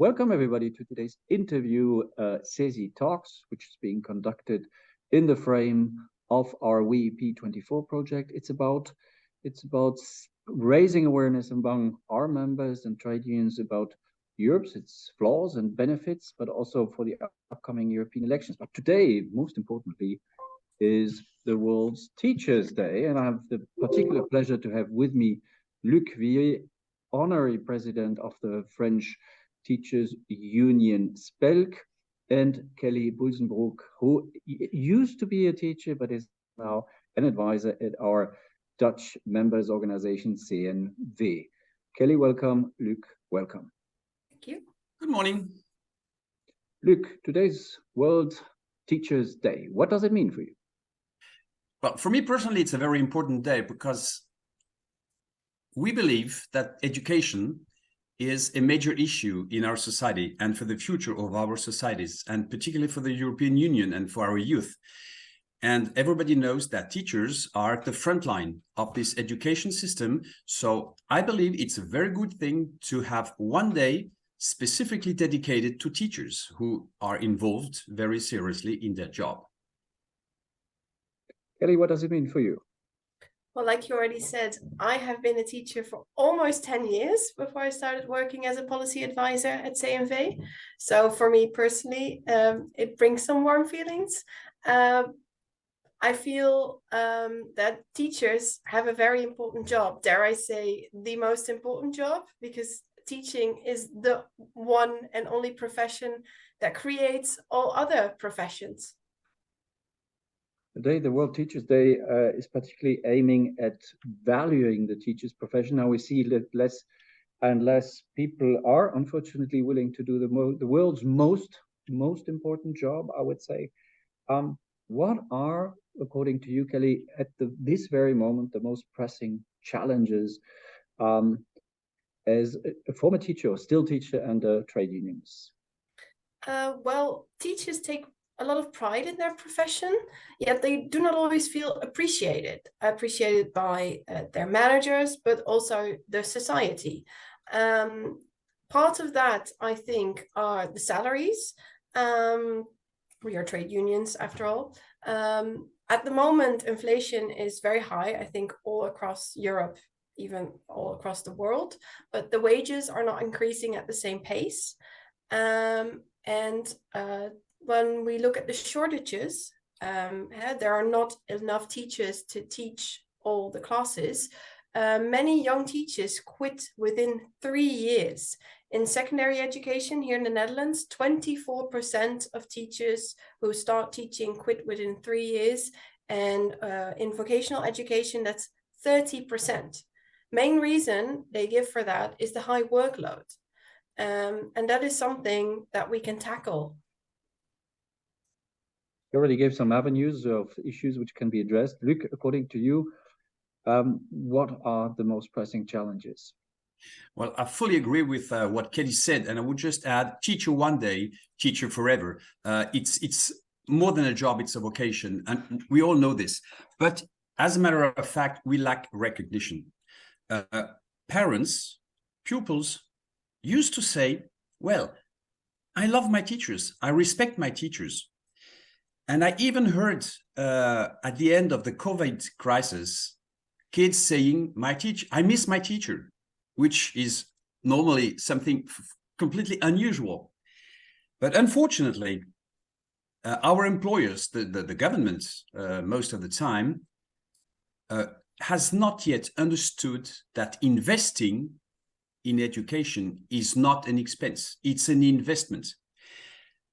Welcome everybody to today's interview, CESI Talks, which is being conducted in the frame of our WEP24 project. It's about raising awareness among our members and trade unions about Europe's its flaws and benefits, but also for the upcoming European elections. But today, most importantly, is the World's Teachers' Day, and I have the particular pleasure to have with me Luc Vier, honorary president of the French Teachers Union Spelk, and Kelly Bulzenbroek, who used to be a teacher but is now an advisor at our Dutch members organization CNV. Kelly, welcome. Luc, welcome. Thank you. Good morning. Luc, today's World Teachers' Day. What does it mean for you? Well, for me personally, it's a very important day because we believe that education is a major issue in our society and for the future of our societies, and particularly for the European Union and for our youth. And everybody knows that teachers are at the front line of this education system. So I believe it's a very good thing to have one day specifically dedicated to teachers who are involved very seriously in their job. Kelly, what does it mean for you? Well, like you already said, I have been a teacher for almost 10 years before I started working as a policy advisor at CNV. So for me personally, it brings some warm feelings. I feel that teachers have a very important job, dare I say, the most important job, because teaching is the one and only profession that creates all other professions. Today, the World Teachers' Day is particularly aiming at valuing the teacher's profession. Now we see that less and less people are unfortunately willing to do the world's most important job, I would say. What are, according to you, Kelly, at this very moment, the most pressing challenges as a former teacher or still teacher and trade unions? Well, teachers take a lot of pride in their profession, yet they do not always feel appreciated by their managers, but also the society. Part of that, I think, are the salaries. We are trade unions, after all. At the moment, inflation is very high, I think, all across Europe, even all across the world, but the wages are not increasing at the same pace. When we look at the shortages, there are not enough teachers to teach all the classes. Many young teachers quit within 3 years. In secondary education here in the Netherlands, 24% of teachers who start teaching quit within 3 years. And in vocational education, that's 30%. Main reason they give for that is the high workload. And that is something that we can tackle. You already gave some avenues of issues which can be addressed. Luc, according to you, what are the most pressing challenges? Well, I fully agree with what Kelly said, and I would just add, teacher one day, teacher forever. It's more than a job, it's a vocation, and we all know this. But as a matter of fact, we lack recognition. Parents, pupils used to say, well, I love my teachers, I respect my teachers. And I even heard at the end of the COVID crisis, kids saying, I miss my teacher, which is normally something completely unusual. But unfortunately, our employers, the government, most of the time, has not yet understood that investing in education is not an expense, it's an investment.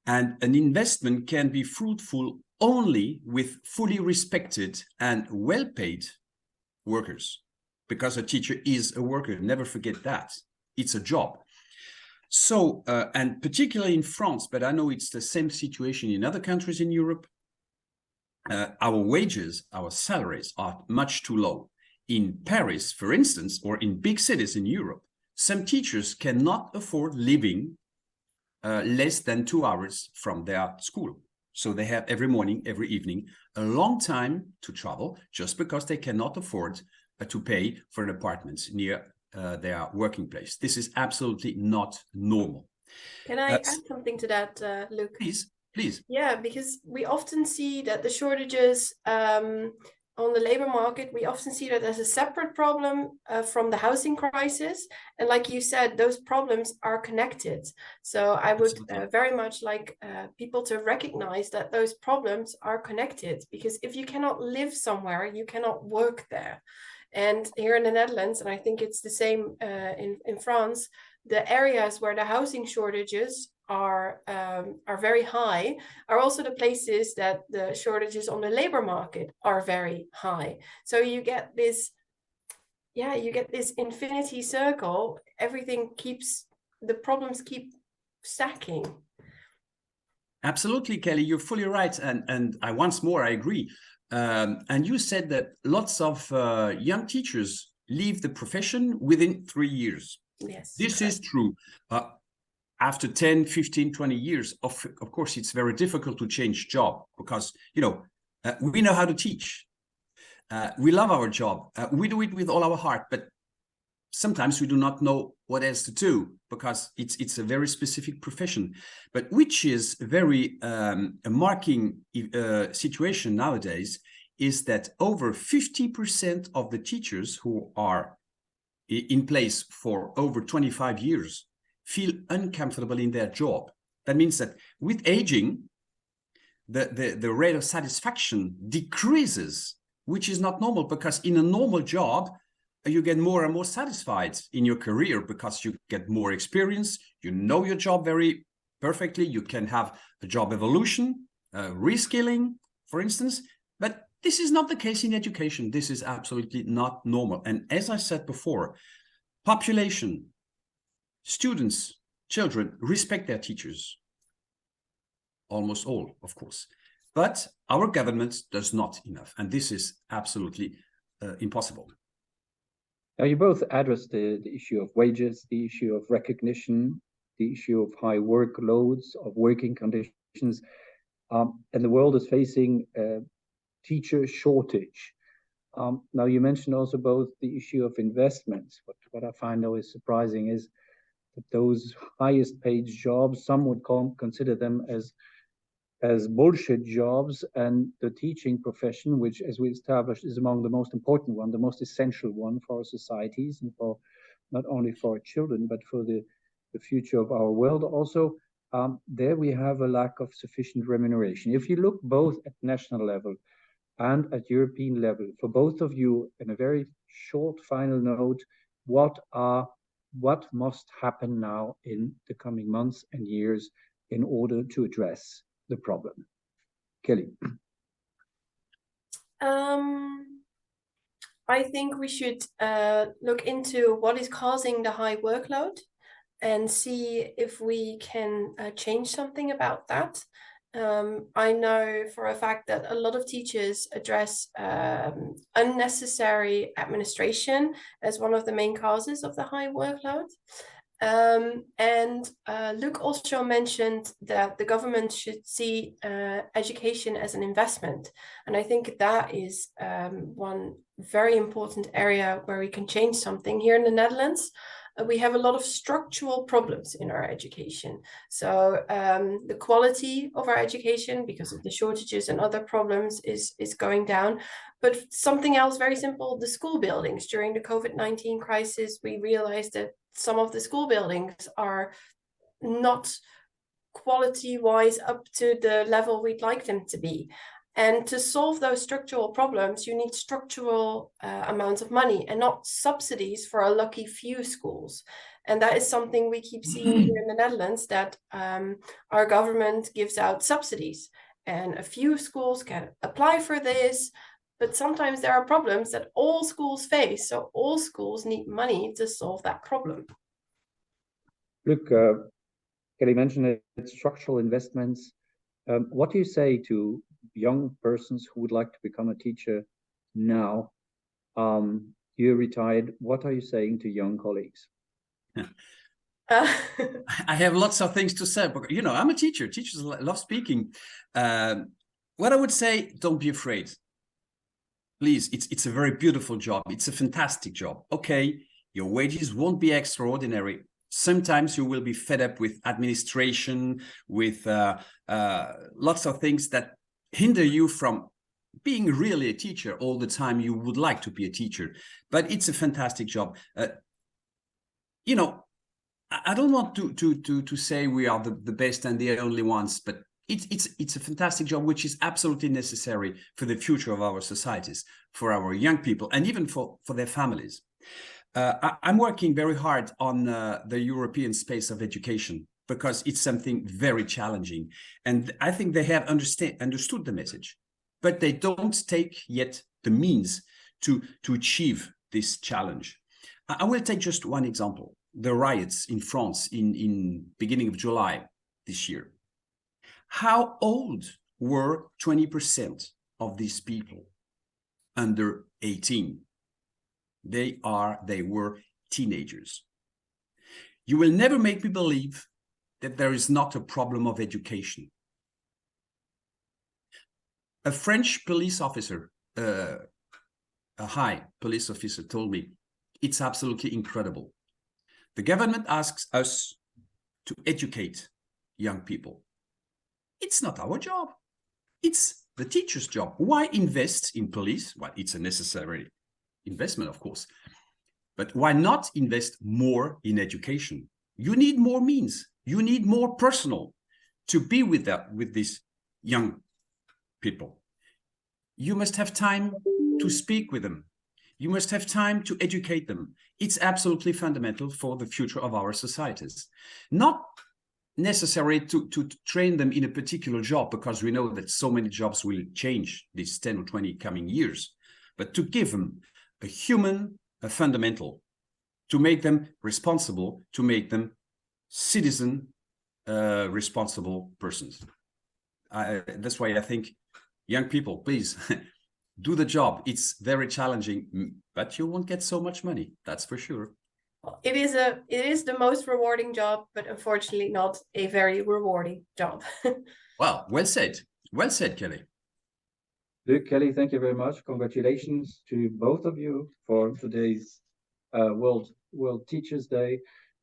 And an investment can be fruitful only with fully respected and well-paid workers, because a teacher is a worker. Never forget that. It's a job. So, and particularly in France, but I know it's the same situation in other countries in Europe, our wages, our salaries are much too low. In Paris, for instance, or in big cities in Europe, some teachers cannot afford living less than 2 hours from their school. So they have every morning, every evening, a long time to travel just because they cannot afford to pay for an apartment near their working place. This is absolutely not normal. Can I add something to that, Luke? Please, please. Yeah, because we often see that the shortages on the labor market, we often see that as a separate problem from the housing crisis. And like you said, those problems are connected. So I would very much like people to recognize that those problems are connected, because if you cannot live somewhere, you cannot work there. And here in the Netherlands, and I think it's the same in France, the areas where the housing shortages are very high are also the places that the shortages on the labor market are very high. So you get this, you get this infinity circle. The problems keep stacking. Absolutely, Kelly, you're fully right. And I once more, I agree. And you said that lots of young teachers leave the profession within 3 years. Yes. This is true. After 10, 15, 20 years, of course, it's very difficult to change job because, we know how to teach. We love our job. We do it with all our heart, but sometimes we do not know what else to do because it's a very specific profession, but which is very a marking situation nowadays is that over 50% of the teachers who are in place for over 25 years feel uncomfortable in their job. That means that with aging, the rate of satisfaction decreases, which is not normal, because in a normal job, you get more and more satisfied in your career because you get more experience, you know your job very perfectly, you can have a job evolution, reskilling, for instance, but this is not the case in education. This is absolutely not normal. And as I said before, population, students, children respect their teachers. Almost all, of course. But our government does not enough. And this is absolutely impossible. Now, you both addressed the issue of wages, the issue of recognition, the issue of high workloads, of working conditions. And the world is facing a teacher shortage. Now, you mentioned also both the issue of investments. What I find though is surprising is that those highest paid jobs, some would consider them as bullshit jobs, and the teaching profession, which, as we established, is among the most important one, the most essential one for our societies and for not only for our children, but for the future of our world also, there we have a lack of sufficient remuneration. If you look both at national level and at European level, for both of you, in a very short final note, what must happen now in the coming months and years in order to address the problem? Kelly. I think we should look into what is causing the high workload and see if we can change something about that. I know for a fact that a lot of teachers address unnecessary administration as one of the main causes of the high workload. And Luc also mentioned that the government should see education as an investment. And I think that is one very important area where we can change something. Here in the Netherlands, we have a lot of structural problems in our education. So the quality of our education, because of the shortages and other problems, is going down. But something else very simple, the school buildings. During the COVID-19 crisis, we realized that some of the school buildings are not quality-wise up to the level we'd like them to be. And to solve those structural problems, you need structural amounts of money and not subsidies for a lucky few schools. And that is something we keep seeing here in the Netherlands, that our government gives out subsidies and a few schools can apply for this. But sometimes there are problems that all schools face. So all schools need money to solve that problem. Look, Kelly mentioned it, structural investments. What do you say to young persons who would like to become a teacher now? You're retired. What are you saying to young colleagues? I have lots of things to say, but I'm a teacher. Teachers love speaking. What I would say, don't be afraid. Please, it's a very beautiful job. It's a fantastic job. Okay, your wages won't be extraordinary. Sometimes you will be fed up with administration, with lots of things that hinder you from being really a teacher all the time. You would like to be a teacher, but it's a fantastic job. You know, I don't want to say we are the best and the only ones, but it's a fantastic job, which is absolutely necessary for the future of our societies, for our young people, and even for their families. I'm working very hard on the European space of education, because it's something very challenging. And I think they have understood the message, but they don't take yet the means to achieve this challenge. I will take just one example: the riots in France in beginning of July this year. How old were 20% of these people? Under 18. They were teenagers. You will never make me believe that there is not a problem of education. A French police officer, a high police officer, told me, it's absolutely incredible. The government asks us to educate young people. It's not our job. It's the teacher's job. Why invest in police? Well, it's a necessary investment, of course, but why not invest more in education? You need more means. You need more personnel to be with these young people. You must have time to speak with them. You must have time to educate them. It's absolutely fundamental for the future of our societies. Not necessary to train them in a particular job, because we know that so many jobs will change these 10 or 20 coming years, but to give them a human, a fundamental, to make them responsible, to make them citizen, responsible persons. That's why I think, young people, please do the job. It's very challenging, but you won't get so much money, that's for sure. It is the most rewarding job, but unfortunately not a very rewarding job. Well, well said, Kelly. Luc, Kelly, thank you very much. Congratulations to both of you for today's World Teachers Day.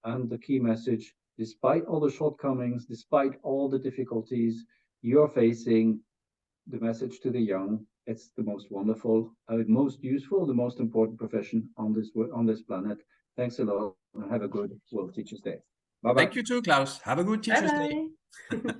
And the key message: despite all the shortcomings, despite all the difficulties you're facing, the message to the young: it's the most wonderful, most useful, the most important profession on this planet. Thanks a lot, and have a good World Teachers Day. Bye-bye. Thank you too, Klaus. Have a good Teachers Day. Bye-bye.